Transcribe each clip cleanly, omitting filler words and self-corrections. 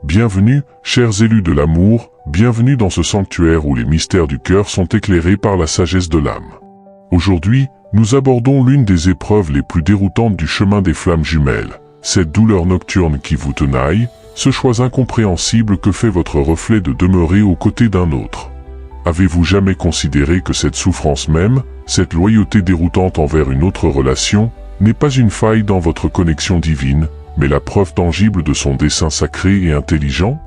Bienvenue, chers élus de l'amour, bienvenue dans ce sanctuaire où les mystères du cœur sont éclairés par la sagesse de l'âme. Aujourd'hui, nous abordons l'une des épreuves les plus déroutantes du chemin des flammes jumelles, cette douleur nocturne qui vous tenaille, ce choix incompréhensible que fait votre reflet de demeurer aux côtés d'un autre. Avez-vous jamais considéré que cette souffrance même, cette loyauté déroutante envers une autre relation, n'est pas une faille dans votre connexion divine, mais la preuve tangible de son dessein sacré et intelligent?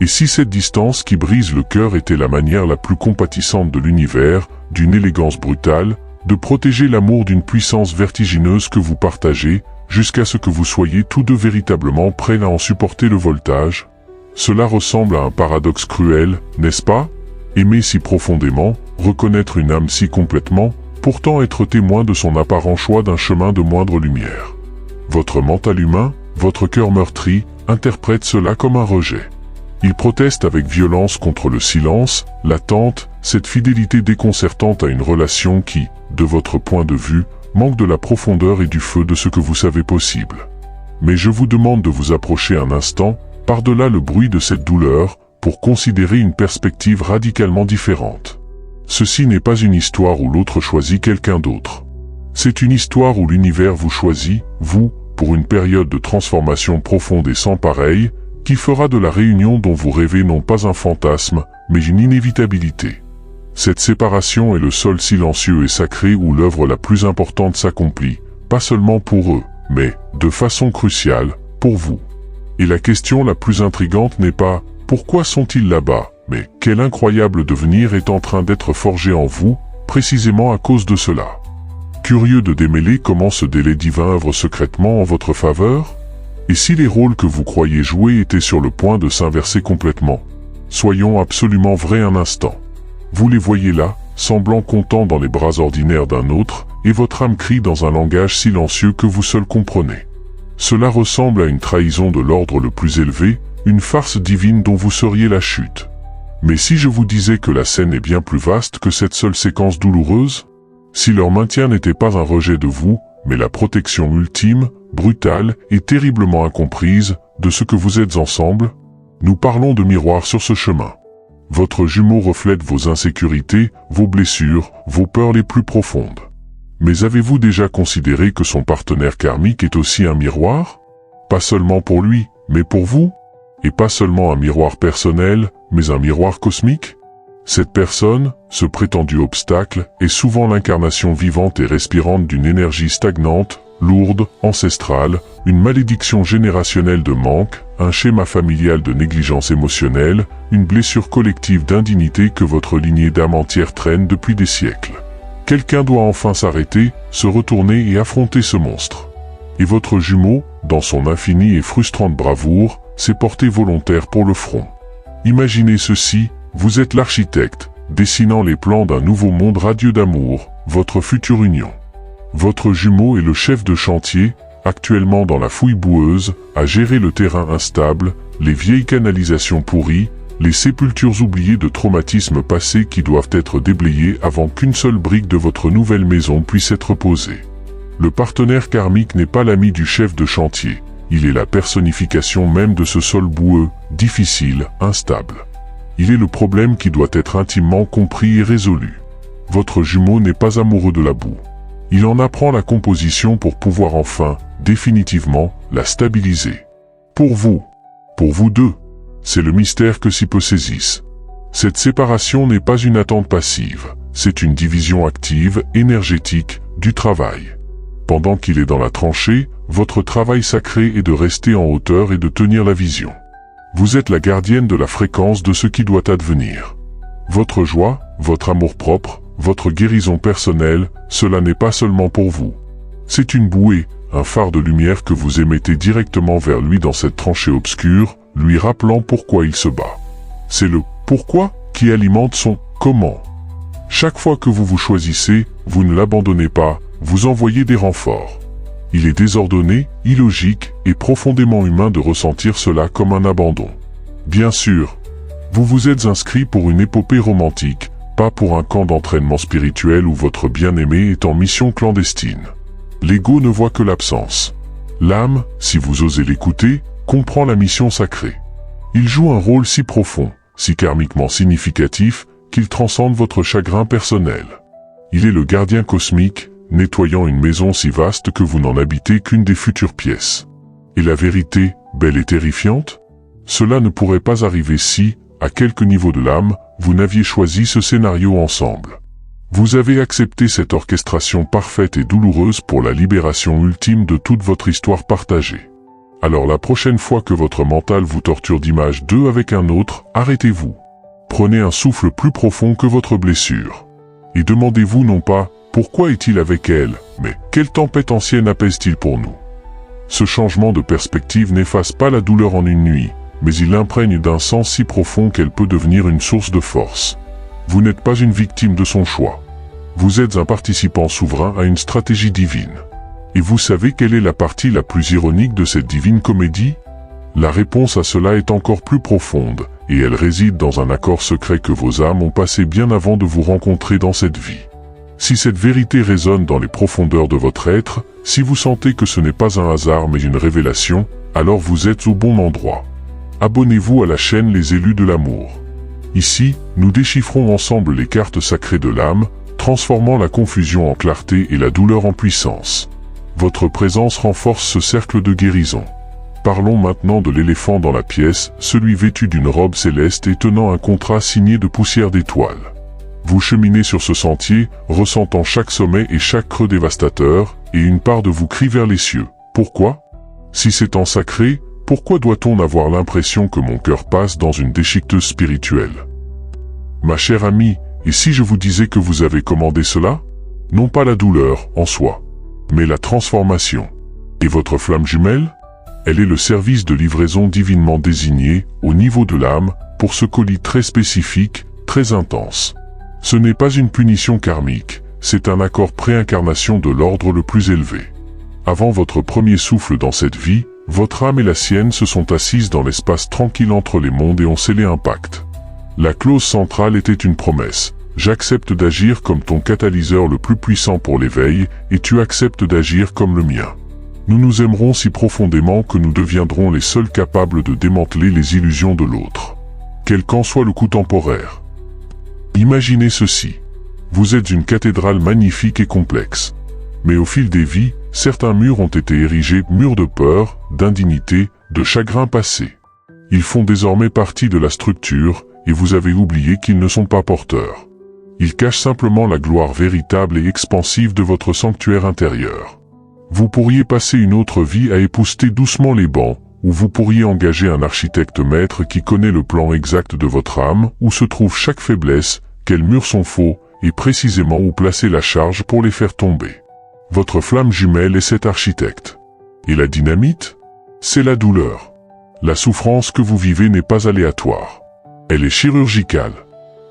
Et si cette distance qui brise le cœur était la manière la plus compatissante de l'univers, d'une élégance brutale, de protéger l'amour d'une puissance vertigineuse que vous partagez, jusqu'à ce que vous soyez tous deux véritablement prêts à en supporter le voltage? Cela ressemble à un paradoxe cruel, n'est-ce pas? Aimer si profondément, reconnaître une âme si complètement, pourtant être témoin de son apparent choix d'un chemin de moindre lumière. Votre mental humain, votre cœur meurtri, interprète cela comme un rejet. Il proteste avec violence contre le silence, l'attente, cette fidélité déconcertante à une relation qui, de votre point de vue, manque de la profondeur et du feu de ce que vous savez possible. Mais je vous demande de vous approcher un instant, par-delà le bruit de cette douleur, pour considérer une perspective radicalement différente. Ceci n'est pas une histoire où l'autre choisit quelqu'un d'autre. C'est une histoire où l'univers vous choisit, vous, pour une période de transformation profonde et sans pareille, qui fera de la réunion dont vous rêvez non pas un fantasme, mais une inévitabilité. Cette séparation est le sol silencieux et sacré où l'œuvre la plus importante s'accomplit, pas seulement pour eux, mais, de façon cruciale, pour vous. Et la question la plus intrigante n'est pas « Pourquoi sont-ils là-bas ?» mais « Quel incroyable devenir est en train d'être forgé en vous, précisément à cause de cela ?» Curieux de démêler comment ce délai divin œuvre secrètement en votre faveur? Et si les rôles que vous croyez jouer étaient sur le point de s'inverser complètement? Soyons absolument vrais un instant. Vous les voyez là, semblant contents dans les bras ordinaires d'un autre, et votre âme crie dans un langage silencieux que vous seul comprenez. Cela ressemble à une trahison de l'ordre le plus élevé, une farce divine dont vous seriez la chute. Mais si je vous disais que la scène est bien plus vaste que cette seule séquence douloureuse? Si leur maintien n'était pas un rejet de vous, mais la protection ultime, brutale et terriblement incomprise, de ce que vous êtes ensemble? Nous parlons de miroir sur ce chemin. Votre jumeau reflète vos insécurités, vos blessures, vos peurs les plus profondes. Mais avez-vous déjà considéré que son partenaire karmique est aussi un miroir? Pas seulement pour lui, mais pour vous? Et pas seulement un miroir personnel, mais un miroir cosmique? Cette personne, ce prétendu obstacle, est souvent l'incarnation vivante et respirante d'une énergie stagnante, lourde, ancestrale, une malédiction générationnelle de manque, un schéma familial de négligence émotionnelle, une blessure collective d'indignité que votre lignée d'âme entière traîne depuis des siècles. Quelqu'un doit enfin s'arrêter, se retourner et affronter ce monstre. Et votre jumeau, dans son infinie et frustrante bravoure, s'est porté volontaire pour le front. Imaginez ceci, vous êtes l'architecte, dessinant les plans d'un nouveau monde radieux d'amour, votre future union. Votre jumeau est le chef de chantier, actuellement dans la fouille boueuse, à gérer le terrain instable, les vieilles canalisations pourries, les sépultures oubliées de traumatismes passés qui doivent être déblayés avant qu'une seule brique de votre nouvelle maison puisse être posée. Le partenaire karmique n'est pas l'ami du chef de chantier, il est la personnification même de ce sol boueux, difficile, instable. Il est le problème qui doit être intimement compris et résolu. Votre jumeau n'est pas amoureux de la boue. Il en apprend la composition pour pouvoir enfin, définitivement, la stabiliser. Pour vous deux, c'est le mystère que si peu saisissent. Cette séparation n'est pas une attente passive, c'est une division active, énergétique, du travail. Pendant qu'il est dans la tranchée, votre travail sacré est de rester en hauteur et de tenir la vision. Vous êtes la gardienne de la fréquence de ce qui doit advenir. Votre joie, votre amour-propre, votre guérison personnelle, cela n'est pas seulement pour vous. C'est une bouée, un phare de lumière que vous émettez directement vers lui dans cette tranchée obscure, lui rappelant pourquoi il se bat. C'est le « pourquoi » qui alimente son « comment ». Chaque fois que vous vous choisissez, vous ne l'abandonnez pas, vous envoyez des renforts. Il est désordonné, illogique et profondément humain de ressentir cela comme un abandon. Bien sûr, vous vous êtes inscrit pour une épopée romantique, pas pour un camp d'entraînement spirituel où votre bien-aimé est en mission clandestine. L'ego ne voit que l'absence. L'âme, si vous osez l'écouter, comprend la mission sacrée. Il joue un rôle si profond, si karmiquement significatif, qu'il transcende votre chagrin personnel. Il est le gardien cosmique, nettoyant une maison si vaste que vous n'en habitez qu'une des futures pièces. Et la vérité, belle et terrifiante? Cela ne pourrait pas arriver si, à quelque niveau de l'âme, vous n'aviez choisi ce scénario ensemble. Vous avez accepté cette orchestration parfaite et douloureuse pour la libération ultime de toute votre histoire partagée. Alors la prochaine fois que votre mental vous torture d'images d'eux avec un autre, arrêtez-vous. Prenez un souffle plus profond que votre blessure. Et demandez-vous non pas « Pourquoi est-il avec elle ?», mais « Quelle tempête ancienne apaise-t-il pour nous ?» Ce changement de perspective n'efface pas la douleur en une nuit, mais il l'imprègne d'un sens si profond qu'elle peut devenir une source de force. Vous n'êtes pas une victime de son choix. Vous êtes un participant souverain à une stratégie divine. Et vous savez quelle est la partie la plus ironique de cette divine comédie? La réponse à cela est encore plus profonde, et elle réside dans un accord secret que vos âmes ont passé bien avant de vous rencontrer dans cette vie. Si cette vérité résonne dans les profondeurs de votre être, si vous sentez que ce n'est pas un hasard mais une révélation, alors vous êtes au bon endroit. Abonnez-vous à la chaîne Les Élus de l'amour. Ici, nous déchiffrons ensemble les cartes sacrées de l'âme, transformant la confusion en clarté et la douleur en puissance. Votre présence renforce ce cercle de guérison. Parlons maintenant de l'éléphant dans la pièce, celui vêtu d'une robe céleste et tenant un contrat signé de poussière d'étoiles. Vous cheminez sur ce sentier, ressentant chaque sommet et chaque creux dévastateur, et une part de vous crie vers les cieux. Pourquoi? Si c'est en sacré, pourquoi doit-on avoir l'impression que mon cœur passe dans une déchiqueteuse spirituelle? Ma chère amie, et si je vous disais que vous avez commandé cela? Non pas la douleur, en soi, mais la transformation. Et votre flamme jumelle? Elle est le service de livraison divinement désigné, au niveau de l'âme, pour ce colis très spécifique, très intense. Ce n'est pas une punition karmique, c'est un accord préincarnation de l'ordre le plus élevé. Avant votre premier souffle dans cette vie, votre âme et la sienne se sont assises dans l'espace tranquille entre les mondes et ont scellé un pacte. La clause centrale était une promesse. J'accepte d'agir comme ton catalyseur le plus puissant pour l'éveil, et tu acceptes d'agir comme le mien. Nous nous aimerons si profondément que nous deviendrons les seuls capables de démanteler les illusions de l'autre. Quel qu'en soit le coût temporaire. Imaginez ceci. Vous êtes une cathédrale magnifique et complexe. Mais au fil des vies, certains murs ont été érigés, murs de peur, d'indignité, de chagrin passé. Ils font désormais partie de la structure, et vous avez oublié qu'ils ne sont pas porteurs. Ils cachent simplement la gloire véritable et expansive de votre sanctuaire intérieur. Vous pourriez passer une autre vie à épousseter doucement les bancs, ou vous pourriez engager un architecte maître qui connaît le plan exact de votre âme, où se trouve chaque faiblesse, quels murs sont faux, et précisément où placer la charge pour les faire tomber. Votre flamme jumelle est cet architecte. Et la dynamite? C'est la douleur. La souffrance que vous vivez n'est pas aléatoire. Elle est chirurgicale.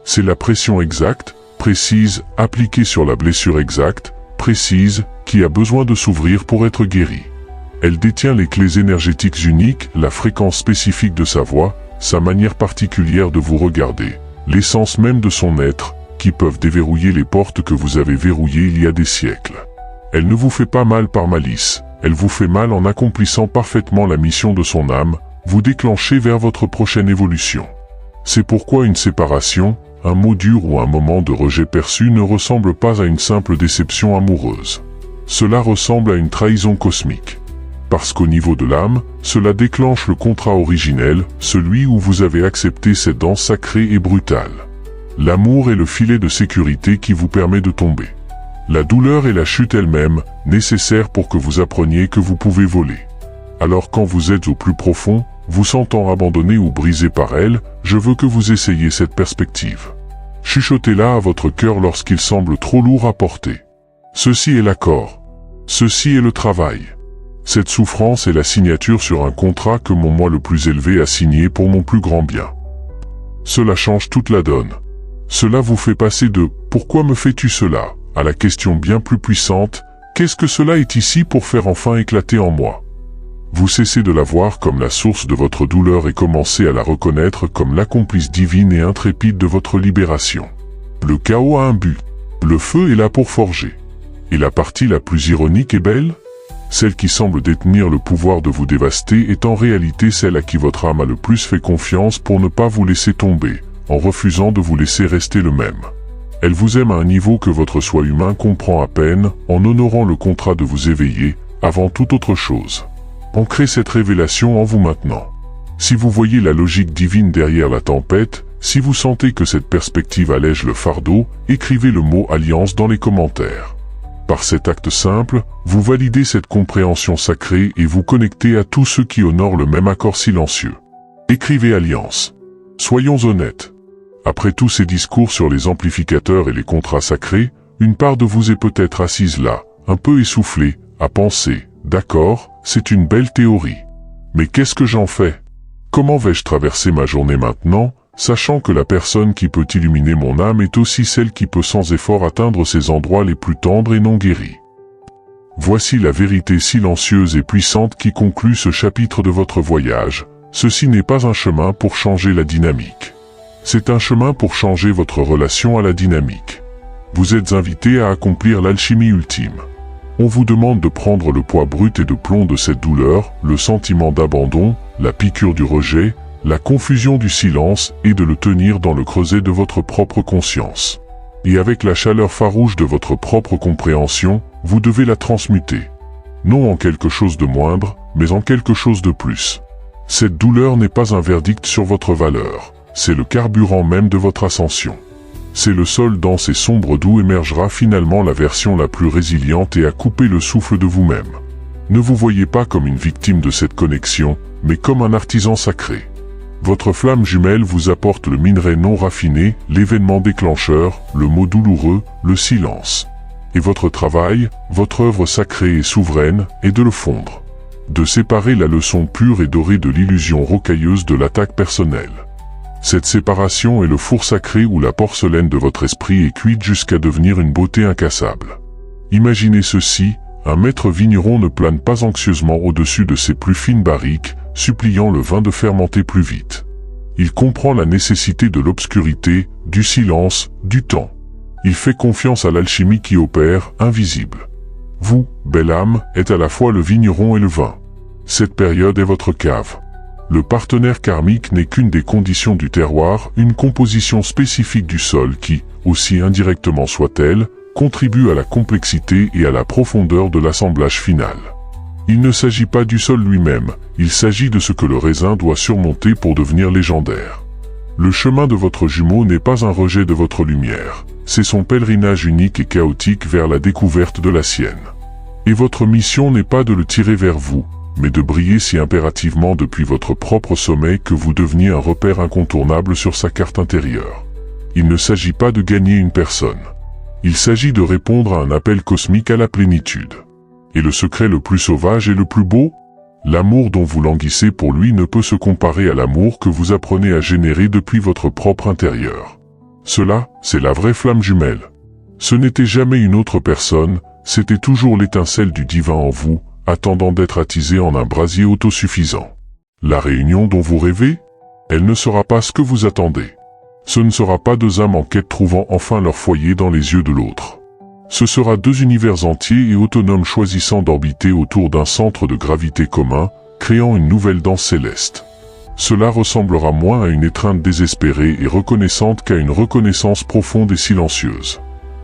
C'est la pression exacte, précise, appliquée sur la blessure exacte, précise, qui a besoin de s'ouvrir pour être guérie. Elle détient les clés énergétiques uniques, la fréquence spécifique de sa voix, sa manière particulière de vous regarder, l'essence même de son être, qui peuvent déverrouiller les portes que vous avez verrouillées il y a des siècles. Elle ne vous fait pas mal par malice, elle vous fait mal en accomplissant parfaitement la mission de son âme, vous déclenchez vers votre prochaine évolution. C'est pourquoi une séparation, un mot dur ou un moment de rejet perçu ne ressemble pas à une simple déception amoureuse. Cela ressemble à une trahison cosmique. Parce qu'au niveau de l'âme, cela déclenche le contrat originel, celui où vous avez accepté cette danse sacrée et brutale. L'amour est le filet de sécurité qui vous permet de tomber. La douleur est la chute elle-même, nécessaire pour que vous appreniez que vous pouvez voler. Alors quand vous êtes au plus profond, vous sentant abandonné ou brisé par elle, je veux que vous essayiez cette perspective. Chuchotez-la à votre cœur lorsqu'il semble trop lourd à porter. Ceci est l'accord. Ceci est le travail. Cette souffrance est la signature sur un contrat que mon moi le plus élevé a signé pour mon plus grand bien. Cela change toute la donne. Cela vous fait passer de « Pourquoi me fais-tu cela ?» à la question bien plus puissante « Qu'est-ce que cela est ici pour faire enfin éclater en moi ?» Vous cessez de la voir comme la source de votre douleur et commencez à la reconnaître comme l'accomplice divine et intrépide de votre libération. Le chaos a un but. Le feu est là pour forger. Et la partie la plus ironique et belle? Celle qui semble détenir le pouvoir de vous dévaster est en réalité celle à qui votre âme a le plus fait confiance pour ne pas vous laisser tomber, en refusant de vous laisser rester le même. Elle vous aime à un niveau que votre soi humain comprend à peine, en honorant le contrat de vous éveiller, avant toute autre chose. Ancrez cette révélation en vous maintenant. Si vous voyez la logique divine derrière la tempête, si vous sentez que cette perspective allège le fardeau, écrivez le mot Alliance dans les commentaires. Par cet acte simple, vous validez cette compréhension sacrée et vous connectez à tous ceux qui honorent le même accord silencieux. Écrivez Alliance. Soyons honnêtes. Après tous ces discours sur les amplificateurs et les contrats sacrés, une part de vous est peut-être assise là, un peu essoufflée, à penser, d'accord, c'est une belle théorie. Mais qu'est-ce que j'en fais? Comment vais-je traverser ma journée maintenant, sachant que la personne qui peut illuminer mon âme est aussi celle qui peut sans effort atteindre ces endroits les plus tendres et non guéris? Voici la vérité silencieuse et puissante qui conclut ce chapitre de votre voyage. Ceci n'est pas un chemin pour changer la dynamique. C'est un chemin pour changer votre relation à la dynamique. Vous êtes invité à accomplir l'alchimie ultime. On vous demande de prendre le poids brut et de plomb de cette douleur, le sentiment d'abandon, la piqûre du rejet, la confusion du silence et de le tenir dans le creuset de votre propre conscience. Et avec la chaleur farouche de votre propre compréhension, vous devez la transmuter. Non en quelque chose de moindre, mais en quelque chose de plus. Cette douleur n'est pas un verdict sur votre valeur, c'est le carburant même de votre ascension. C'est le sol dense et sombre d'où émergera finalement la version la plus résiliente et à couper le souffle de vous-même. Ne vous voyez pas comme une victime de cette connexion, mais comme un artisan sacré. Votre flamme jumelle vous apporte le minerai non raffiné, l'événement déclencheur, le mot douloureux, le silence. Et votre travail, votre œuvre sacrée et souveraine, est de le fondre. De séparer la leçon pure et dorée de l'illusion rocailleuse de l'attaque personnelle. Cette séparation est le four sacré où la porcelaine de votre esprit est cuite jusqu'à devenir une beauté incassable. Imaginez ceci, un maître vigneron ne plane pas anxieusement au-dessus de ses plus fines barriques, suppliant le vin de fermenter plus vite. Il comprend la nécessité de l'obscurité, du silence, du temps. Il fait confiance à l'alchimie qui opère, invisible. Vous, belle âme, êtes à la fois le vigneron et le vin. Cette période est votre cave. Le partenaire karmique n'est qu'une des conditions du terroir, une composition spécifique du sol qui, aussi indirectement soit-elle, contribue à la complexité et à la profondeur de l'assemblage final. Il ne s'agit pas du sol lui-même, il s'agit de ce que le raisin doit surmonter pour devenir légendaire. Le chemin de votre jumeau n'est pas un rejet de votre lumière, c'est son pèlerinage unique et chaotique vers la découverte de la sienne. Et votre mission n'est pas de le tirer vers vous, mais de briller si impérativement depuis votre propre sommet que vous deveniez un repère incontournable sur sa carte intérieure. Il ne s'agit pas de gagner une personne. Il s'agit de répondre à un appel cosmique à la plénitude. Et le secret le plus sauvage et le plus beau? L'amour dont vous languissez pour lui ne peut se comparer à l'amour que vous apprenez à générer depuis votre propre intérieur. Cela, c'est la vraie flamme jumelle. Ce n'était jamais une autre personne, c'était toujours l'étincelle du divin en vous, attendant d'être attisée en un brasier autosuffisant. La réunion dont vous rêvez? Elle ne sera pas ce que vous attendez. Ce ne sera pas deux âmes en quête trouvant enfin leur foyer dans les yeux de l'autre. Ce sera deux univers entiers et autonomes choisissant d'orbiter autour d'un centre de gravité commun, créant une nouvelle danse céleste. Cela ressemblera moins à une étreinte désespérée et reconnaissante qu'à une reconnaissance profonde et silencieuse.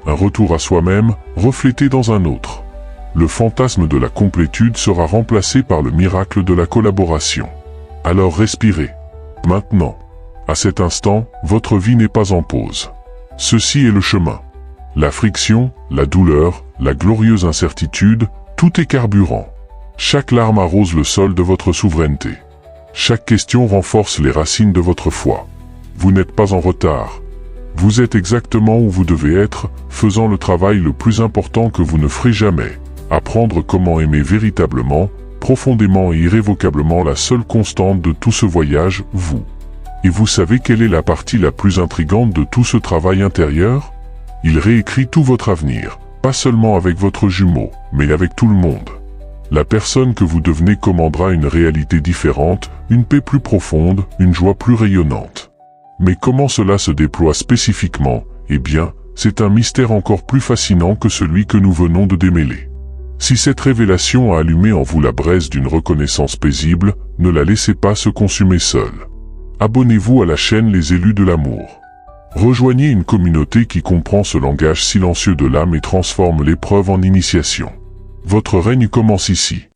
Un retour à soi-même, reflété dans un autre. Le fantasme de la complétude sera remplacé par le miracle de la collaboration. Alors respirez. Maintenant. À cet instant, votre vie n'est pas en pause. Ceci est le chemin. La friction, la douleur, la glorieuse incertitude, tout est carburant. Chaque larme arrose le sol de votre souveraineté. Chaque question renforce les racines de votre foi. Vous n'êtes pas en retard. Vous êtes exactement où vous devez être, faisant le travail le plus important que vous ne ferez jamais. Apprendre comment aimer véritablement, profondément et irrévocablement la seule constante de tout ce voyage, vous. Et vous savez quelle est la partie la plus intrigante de tout ce travail intérieur? Il réécrit tout votre avenir, pas seulement avec votre jumeau, mais avec tout le monde. La personne que vous devenez commandera une réalité différente, une paix plus profonde, une joie plus rayonnante. Mais comment cela se déploie spécifiquement? Eh bien, c'est un mystère encore plus fascinant que celui que nous venons de démêler. Si cette révélation a allumé en vous la braise d'une reconnaissance paisible, ne la laissez pas se consumer seule. Abonnez-vous à la chaîne Les Élus de l'amour. Rejoignez une communauté qui comprend ce langage silencieux de l'âme et transforme l'épreuve en initiation. Votre règne commence ici.